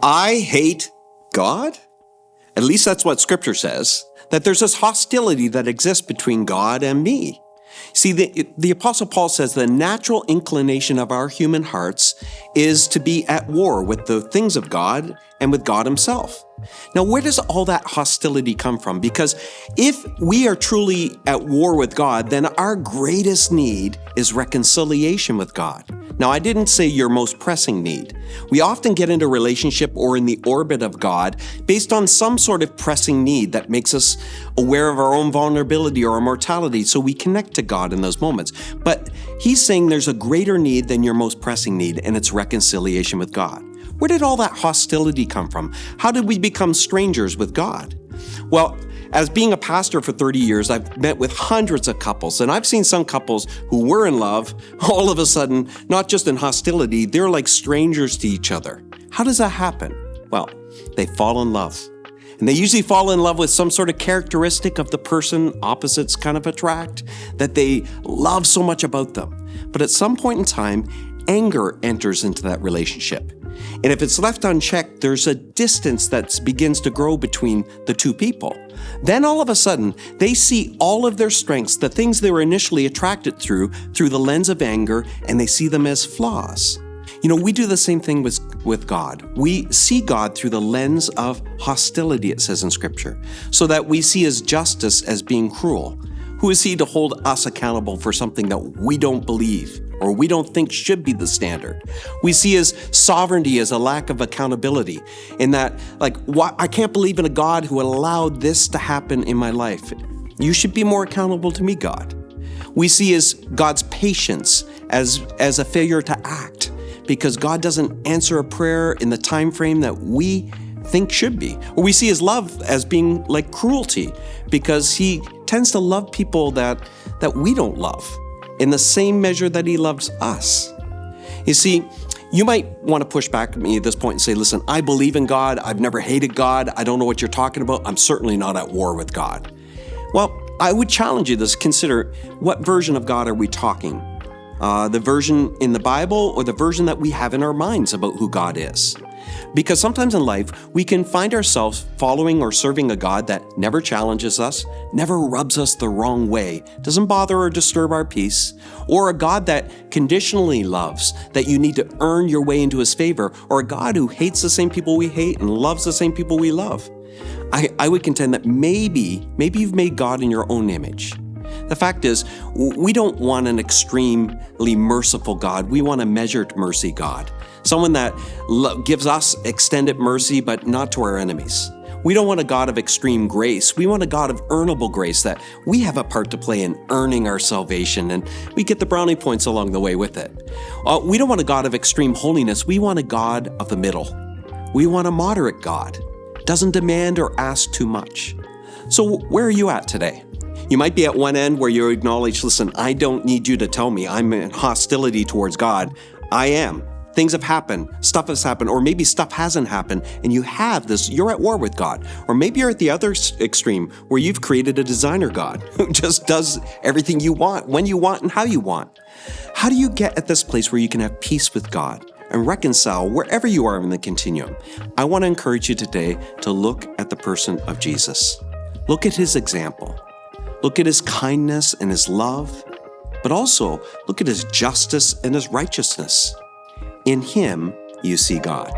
I hate God? At least that's what Scripture says, that there's this hostility that exists between God and me. See, the Apostle Paul says the natural inclination of our human hearts is to be at war with the things of God and with God himself. Now, where does all that hostility come from? Because if we are truly at war with God, then our greatest need is reconciliation with God. Now, I didn't say your most pressing need. We often get into a relationship or in the orbit of God based on some sort of pressing need that makes us aware of our own vulnerability or our mortality, so we connect to God in those moments. But he's saying there's a greater need than your most pressing need, and it's reconciliation with God. Where did all that hostility come from? How did we become strangers with God? Well, as being a pastor for 30 years, I've met with hundreds of couples, and I've seen some couples who were in love, all of a sudden, not just in hostility, they're like strangers to each other. How does that happen? Well, they fall in love. And they usually fall in love with some sort of characteristic of the person opposites kind of attract, that they love so much about them. But at some point in time, anger enters into that relationship. And if it's left unchecked, there's a distance that begins to grow between the two people. Then all of a sudden, they see all of their strengths, the things they were initially attracted through the lens of anger, and they see them as flaws. You know, we do the same thing with God. We see God through the lens of hostility, it says in Scripture, so that we see his justice as being cruel. Who is he to hold us accountable for something that we don't believe or we don't think should be the standard? We see his sovereignty as a lack of accountability in that, I can't believe in a God who allowed this to happen in my life. You should be more accountable to me, God. We see God's patience as a failure to act because God doesn't answer a prayer in the time frame that we think should be. Or we see his love as being like cruelty because he tends to love people that we don't love in the same measure that he loves us. You see, you might want to push back at me at this point and say, listen, I believe in God. I've never hated God. I don't know what you're talking about. I'm certainly not at war with God. Well, I would challenge you to consider, what version of God are we talking? The version in the Bible or the version that we have in our minds about who God is? Because sometimes in life, we can find ourselves following or serving a God that never challenges us, never rubs us the wrong way, doesn't bother or disturb our peace, or a God that conditionally loves, that you need to earn your way into his favor, or a God who hates the same people we hate and loves the same people we love. I would contend that maybe you've made God in your own image. The fact is, we don't want an extremely merciful God. We want a measured mercy God. Someone that gives us extended mercy, but not to our enemies. We don't want a God of extreme grace. We want a God of earnable grace, that we have a part to play in earning our salvation, and we get the brownie points along the way with it. We don't want a God of extreme holiness. We want a God of the middle. We want a moderate God. Doesn't demand or ask too much. So where are you at today? You might be at one end where you acknowledge, listen, I don't need you to tell me I'm in hostility towards God. I am. Things have happened, stuff has happened, or maybe stuff hasn't happened, and you're at war with God. Or maybe you're at the other extreme where you've created a designer God who just does everything you want, when you want, and how you want. How do you get at this place where you can have peace with God and reconcile wherever you are in the continuum? I want to encourage you today to look at the person of Jesus. Look at his example. Look at his kindness and his love, but also look at his justice and his righteousness. In him, you see God.